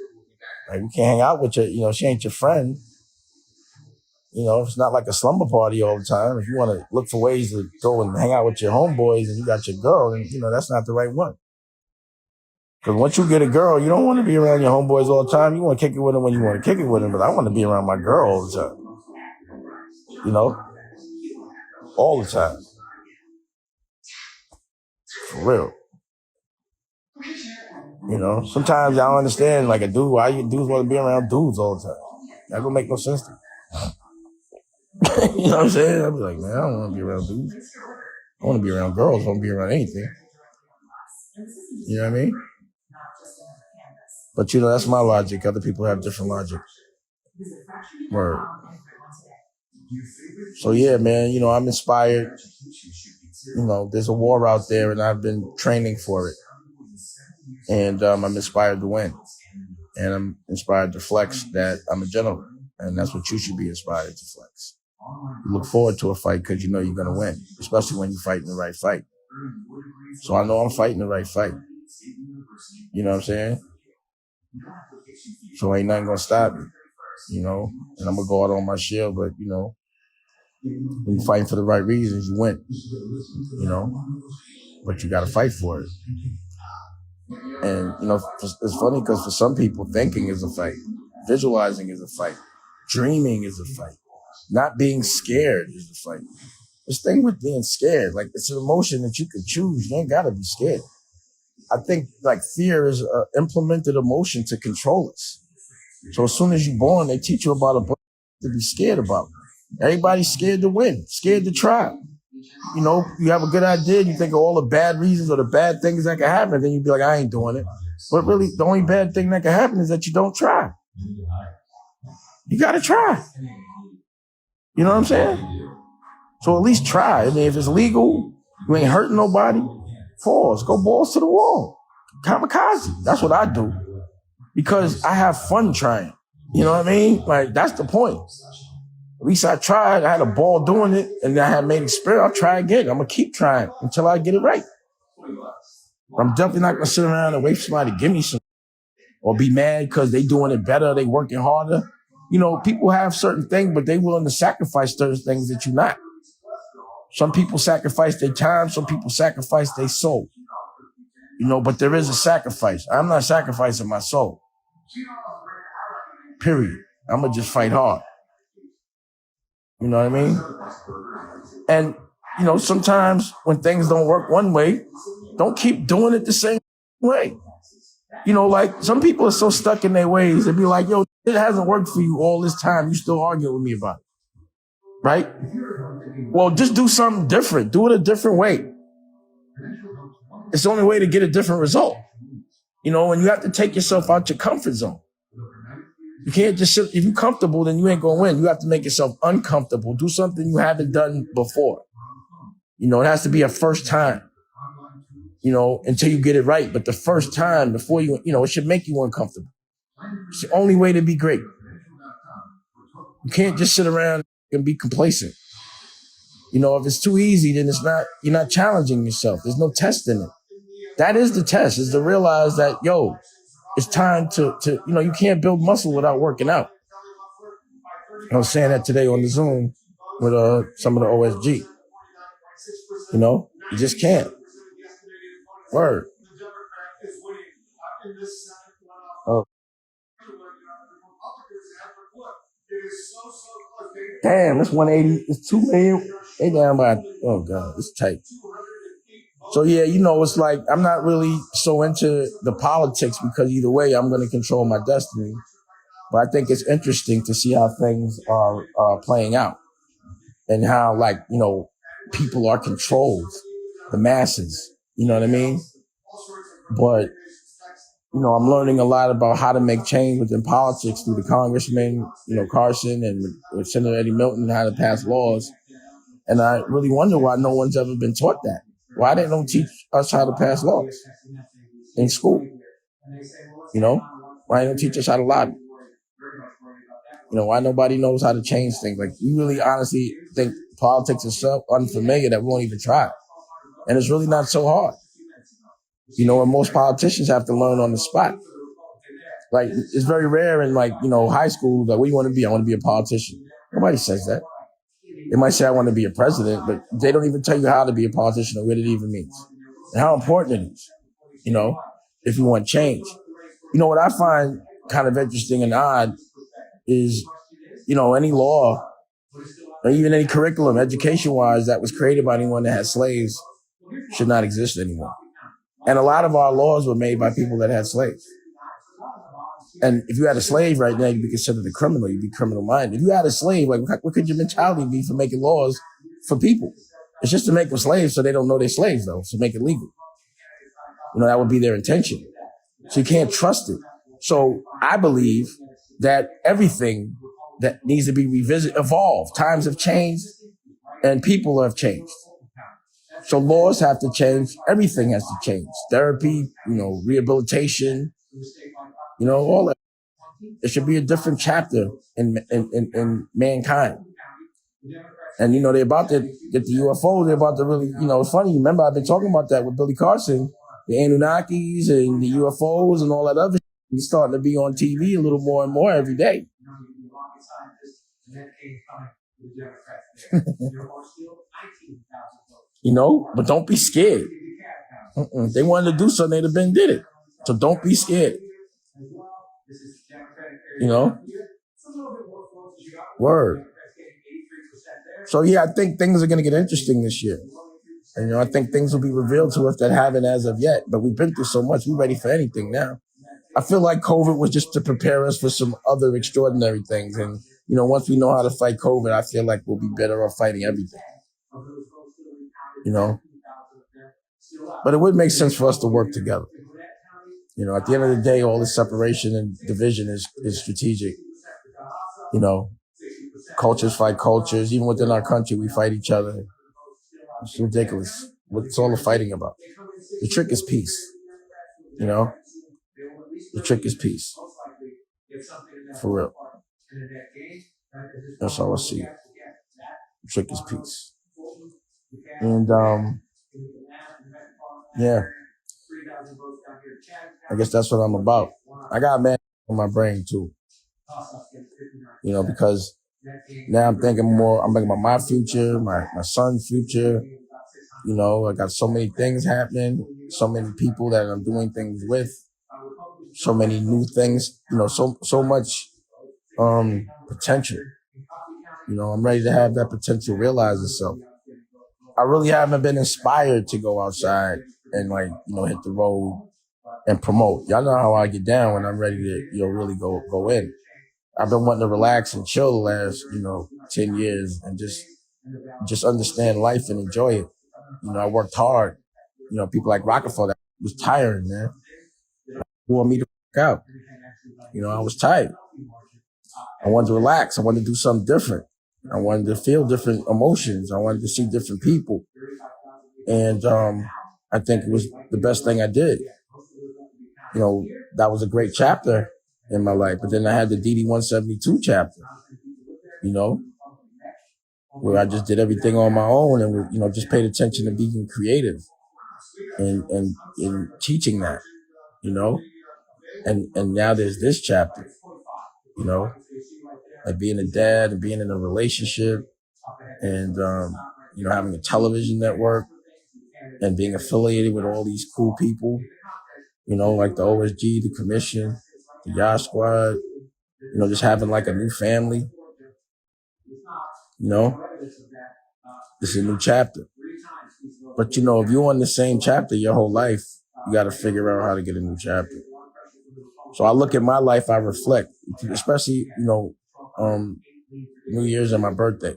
Like, you can't hang out with she ain't your friend. It's not like a slumber party all the time. If you want to look for ways to go and hang out with your homeboys and you got your girl, then, that's not the right one. Because once you get a girl, you don't want to be around your homeboys all the time. You want to kick it with them when you want to kick it with them. But I want to be around my girl all the time. All the time. For real. Sometimes I don't understand, like, a dude, why you dudes want to be around dudes all the time? That don't make no sense to me. You know what I'm saying? I'll be like, man, I don't want to be around dudes. I want to be around girls. I want to be around anything. You know what I mean? But, that's my logic. Other people have different logic. Word. So, yeah, man, I'm inspired. There's a war out there, and I've been training for it. And I'm inspired to win. And I'm inspired to flex that I'm a gentleman. And that's what you should be inspired to flex. You look forward to a fight because you're going to win, especially when you're fighting the right fight. So I know I'm fighting the right fight. You know what I'm saying? So ain't nothing going to stop me, and I'm going to go out on my shield, but, when you're fighting for the right reasons, you win, but you got to fight for it. And, it's funny because for some people, thinking is a fight. Visualizing is a fight. Dreaming is a fight. Not being scared is a fight. This thing with being scared, like, it's an emotion that you can choose. You ain't got to be scared. I think, like, fear is an implemented emotion to control us. So as soon as you're born, they teach you about a bunch to be scared about. Everybody's scared to win, scared to try. You have a good idea, you think of all the bad reasons or the bad things that can happen, then you'd be like, I ain't doing it. But really, the only bad thing that can happen is that you don't try. You got to try. You know what I'm saying? So at least try. I mean, if it's legal, you ain't hurting nobody, pause, go balls to the wall. Kamikaze. That's what I do. Because I have fun trying. You know what I mean? Like, that's the point. At least I tried. I had a ball doing it, and I had made experience. I'll try again. I'm going to keep trying until I get it right. I'm definitely not going to sit around and wait for somebody to give me some or be mad because they doing it better, they working harder. People have certain things, but they willing to sacrifice certain things that you're not. Some people sacrifice their time. Some people sacrifice their soul. But there is a sacrifice. I'm not sacrificing my soul. Period. I'm going to just fight hard. You know what I mean? And, sometimes when things don't work one way, don't keep doing it the same way. Like, some people are so stuck in their ways. They'd be like, yo, it hasn't worked for you all this time. You still arguing with me about it. Right? Well, just do something different. Do it a different way. It's the only way to get a different result. And you have to take yourself out your comfort zone. You can't just sit. If you're comfortable, then you ain't going to win. You have to make yourself uncomfortable. Do something you haven't done before. It has to be a first time, until you get it right. But the first time before it should make you uncomfortable. It's the only way to be great. You can't just sit around and be complacent. If it's too easy, then you're not challenging yourself. There's no test in it. That is the test, is to realize that, it's time to you can't build muscle without working out. I was saying that today on the Zoom with some of the OSG. You just can't. Word. Oh. Damn, that's 180. It's 2 million. They down by, oh God, it's tight. So yeah, it's like, I'm not really so into the politics because either way, I'm going to control my destiny. But I think it's interesting to see how things are playing out and how, like, people are controlled, the masses, you know what I mean? But I'm learning a lot about how to make change within politics through the congressman, Carson, and with Senator Eddie Milton, how to pass laws. And I really wonder why no one's ever been taught that. Why they don't teach us how to pass laws in school? Why they don't teach us how to lobby? Why nobody knows how to change things? Like, we really honestly think politics is so unfamiliar that we won't even try. And it's really not so hard. And most politicians have to learn on the spot. Like, it's very rare in high school, like, what do you want to be? I want to be a politician. Nobody says that. They might say I want to be a president, but they don't even tell you how to be a politician or what it even means and how important it is, if you want change. What I find kind of interesting and odd is, any law or even any curriculum, education-wise, that was created by anyone that had slaves should not exist anymore. And a lot of our laws were made by people that had slaves. And if you had a slave right now, you'd be considered a criminal. You'd be criminal-minded. If you had a slave, like, what could your mentality be for making laws for people? It's just to make them slaves so they don't know they're slaves, though, so make it legal. That would be their intention. So you can't trust it. So I believe that everything that needs to be revisited, evolved. Times have changed and people have changed. So laws have to change. Everything has to change. Therapy, rehabilitation, all that. It should be a different chapter in mankind. And, they're about to get the UFOs. They're about to really, it's funny. Remember, I've been talking about that with Billy Carson, the Anunnakis and the UFOs and all that other shit. He's starting to be on TV a little more and more every day. But don't be scared. If they wanted to do something, they'd have been did it. So don't be scared. Word. So yeah, I think things are going to get interesting this year. And I think things will be revealed to us that haven't as of yet. But we've been through so much, we're ready for anything now. I feel like COVID was just to prepare us for some other extraordinary things. And, once we know how to fight COVID, I feel like we'll be better off fighting everything. But it would make sense for us to work together. At the end of the day, all this separation and division is strategic. Cultures fight cultures. Even within our country, we fight each other. It's ridiculous. What's all the fighting about? The trick is peace. The trick is peace. For real. That's all I see. The trick is peace. And, yeah. I guess that's what I'm about. I got man on my brain too. Because now I'm thinking about my future, my son's future. I got so many things happening, so many people that I'm doing things with, so many new things, so much potential. I'm ready to have that potential realize itself. I really haven't been inspired to go outside and hit the road and promote. Y'all know how I get down when I'm ready to, really go in. I've been wanting to relax and chill the last, 10 years and just understand life and enjoy it. I worked hard. People like Rockefeller, was tiring, man. Who want me to work out? I was tired. I wanted to relax. I wanted to do something different. I wanted to feel different emotions. I wanted to see different people. And I think it was the best thing I did. That was a great chapter in my life. But then I had the DD 172 chapter, where I just did everything on my own and, just paid attention to being creative and teaching that, And now there's this chapter, like being a dad and being in a relationship and, having a television network and being affiliated with all these cool people, like the OSG, the commission, the Yacht Squad, just having like a new family, This is a new chapter. But, if you're on the same chapter your whole life, you got to figure out how to get a new chapter. So I look at my life, I reflect, especially, New Year's and my birthday.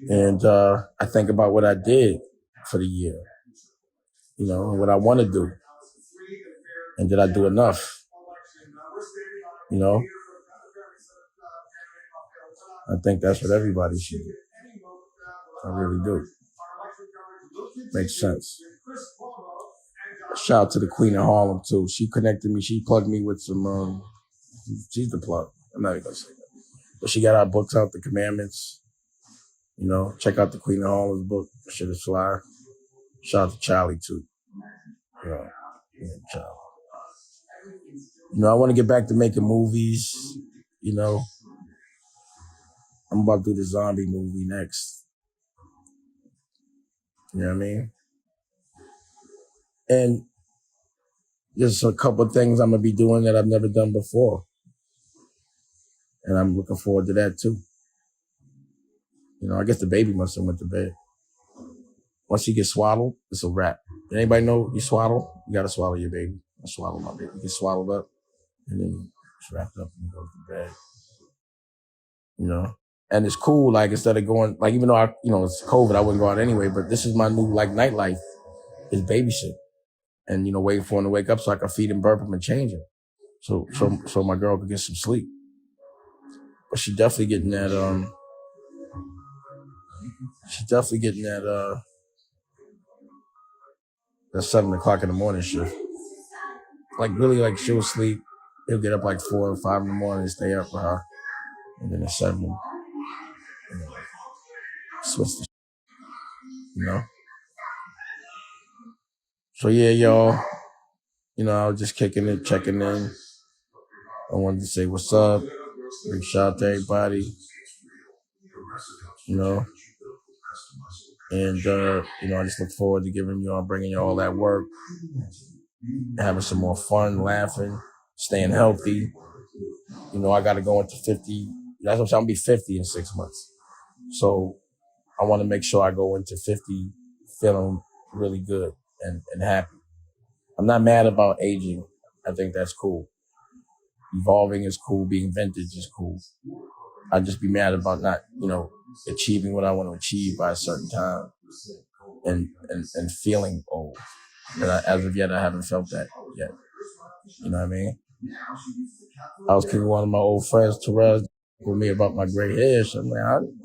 And I think about what I did for the year, and what I want to do. And did I do enough? You know? I think that's what everybody should do. I really do. Makes sense. Shout out to the Queen of Harlem too. She connected me. She plugged me with some. She's the plug. I'm not even gonna say that. But she got our books out, the Commandments. You know, check out the Queen of Harlem's book. Shit is fly. Shout out to Charlie too. You know, Charlie. You know, I want to get back to making movies. You know, I'm about to do the zombie movie next. You know what I mean? And there's a couple of things I'm going to be doing that I've never done before. And I'm looking forward to that too. You know, I guess the baby must have went to bed. Once he gets swaddled, it's a wrap. Anybody know you swaddle? You got to swallow your baby. I swallow my baby. You get swaddled up and then it's wrapped up and he goes to bed. You know? And it's cool, like, instead of going, like, even though it's COVID, I wouldn't go out anyway, but this is my new, like, nightlife is babysit. And, waiting for him to wake up so I can feed him, burp him, and change him. So my girl could get some sleep. But she's definitely getting that, that 7 o'clock in the morning shift. Like, really, like, she'll sleep. He'll get up like 4 or 5 in the morning and stay up with her. And then at 7, switch the So yeah, y'all, I was just kicking it, checking in. I wanted to say what's up. Big shout out to everybody. And, I just look forward to bringing you all that work, having some more fun, laughing, staying healthy. I got to go into 50. That's what I'm going to be 50 in 6 months. So I want to make sure I go into 50 feeling really good and happy. I'm not mad about aging. I think that's cool. Evolving is cool. Being vintage is cool. I'd just be mad about not, achieving what I want to achieve by a certain time and feeling old. And as of yet, I haven't felt that yet. You know what I mean? I was kicking one of my old friends, Terrell, with me about my gray hair. So I'm like,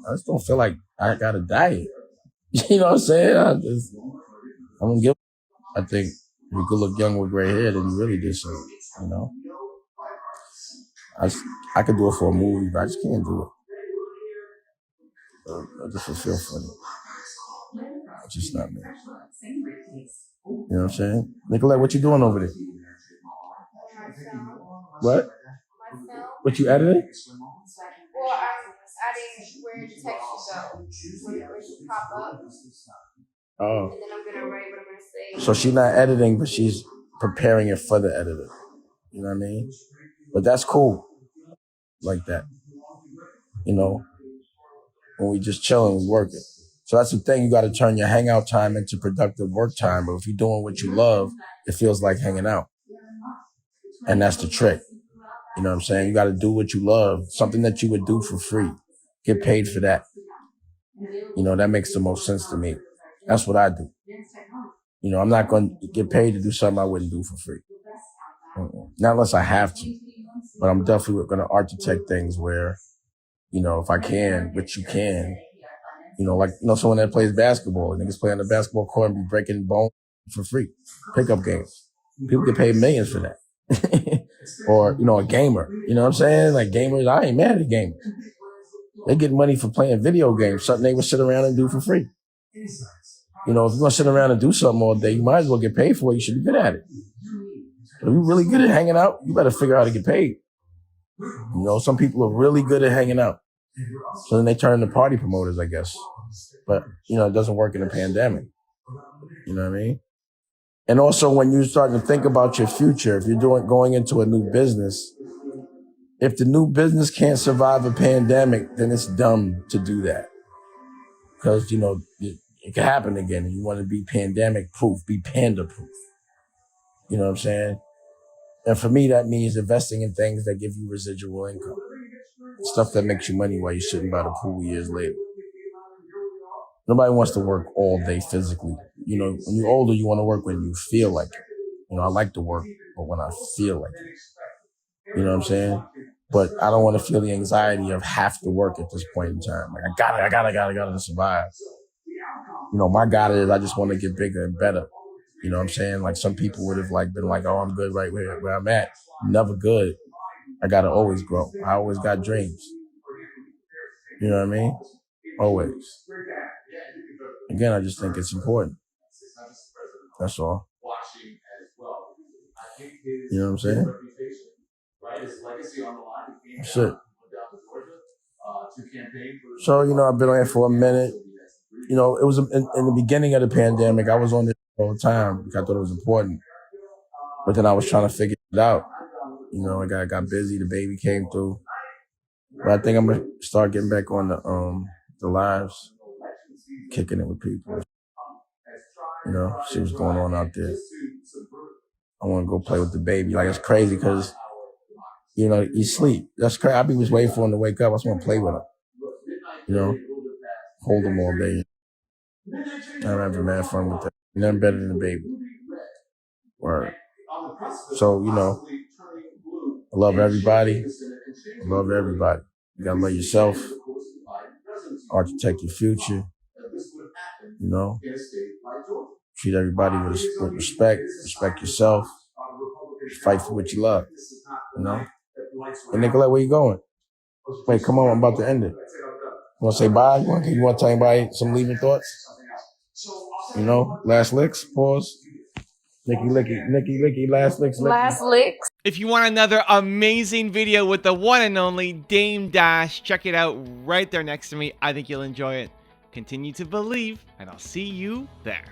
I just don't feel like I got to dye it. You know what I'm saying? I don't give. I think if you could look young with gray hair, then you really did so. I could do it for a movie, but I just can't do it. I just would feel funny. It's just not me. You know what I'm saying? Nicolette, what you doing over there? What? What you editing? Well, I'm adding where the text should go. Where it should pop up. Oh. And then I'm going to write what I'm going to say. So she's not editing, but she's preparing it for the editor. You know what I mean? But that's cool. Like that. When we just chilling, we working. So that's the thing. You got to turn your hangout time into productive work time. But if you're doing what you love, it feels like hanging out. And that's the trick. You know what I'm saying? You got to do what you love. Something that you would do for free. Get paid for that. That makes the most sense to me. That's what I do. I'm not going to get paid to do something I wouldn't do for free. Not unless I have to. But I'm definitely going to architect things where, if I can, which you can, someone that plays basketball, niggas play on the basketball court and be breaking bones for free. Pickup games. People get paid millions for that. Or, a gamer. You know what I'm saying? Like gamers, I ain't mad at gamers. They get money for playing video games, something they would sit around and do for free. If you're going to sit around and do something all day, you might as well get paid for it. You should be good at it. If you're really good at hanging out, you better figure out how to get paid. Some people are really good at hanging out. So then they turn into party promoters, I guess. But, it doesn't work in a pandemic. You know what I mean? And also when you start to think about your future, if you're going into a new business, if the new business can't survive a pandemic, then it's dumb to do that. Because, it can happen again and you want to be pandemic proof, be panda proof. You know what I'm saying? And for me, that means investing in things that give you residual income. Stuff that makes you money while you're sitting by the pool years later. Nobody wants to work all day physically. When you're older, you want to work when you feel like it. I like to work but when I feel like it. You know what I'm saying? But I don't want to feel the anxiety of have to work at this point in time. Like I gotta to survive. You know, my God is I just want to get bigger and better. You know what I'm saying? Like some people would have like been like, oh, I'm good right where I'm at. I'm never good. I gotta always grow. I always got dreams. You know what I mean? Always. Again, I just think it's important. That's all. You know what I'm saying? Shit. So, you know, I've been on here for a minute. You know, it was in the beginning of the pandemic, I was on this all the time because I thought it was important. But then I was trying to figure it out. You know, I got busy, the baby came through. But I think I'm gonna start getting back on the lives, kicking it with people. You know, see what's going on out there. I want to go play with the baby. Like, it's crazy because, you know, you sleep. That's crazy. I be just waiting for him to wake up. I just want to play with him. You know, hold him all day. I'm having mad fun with that. Nothing better than the baby. Word. So, you know, I love everybody. I love everybody. You gotta love yourself. Architect your future. You know, treat everybody with respect. Respect yourself. Fight for what you love. You know. And Nicolette, where you going? Wait, come on, I'm about to end it. You want to say bye? You want to tell anybody some leaving thoughts? You know, last licks. Pause. Nicky Licky, last licks. Last licks. If you want another amazing video with the one and only Dame Dash, check it out right there next to me. I think you'll enjoy it. Continue to believe, and I'll see you there.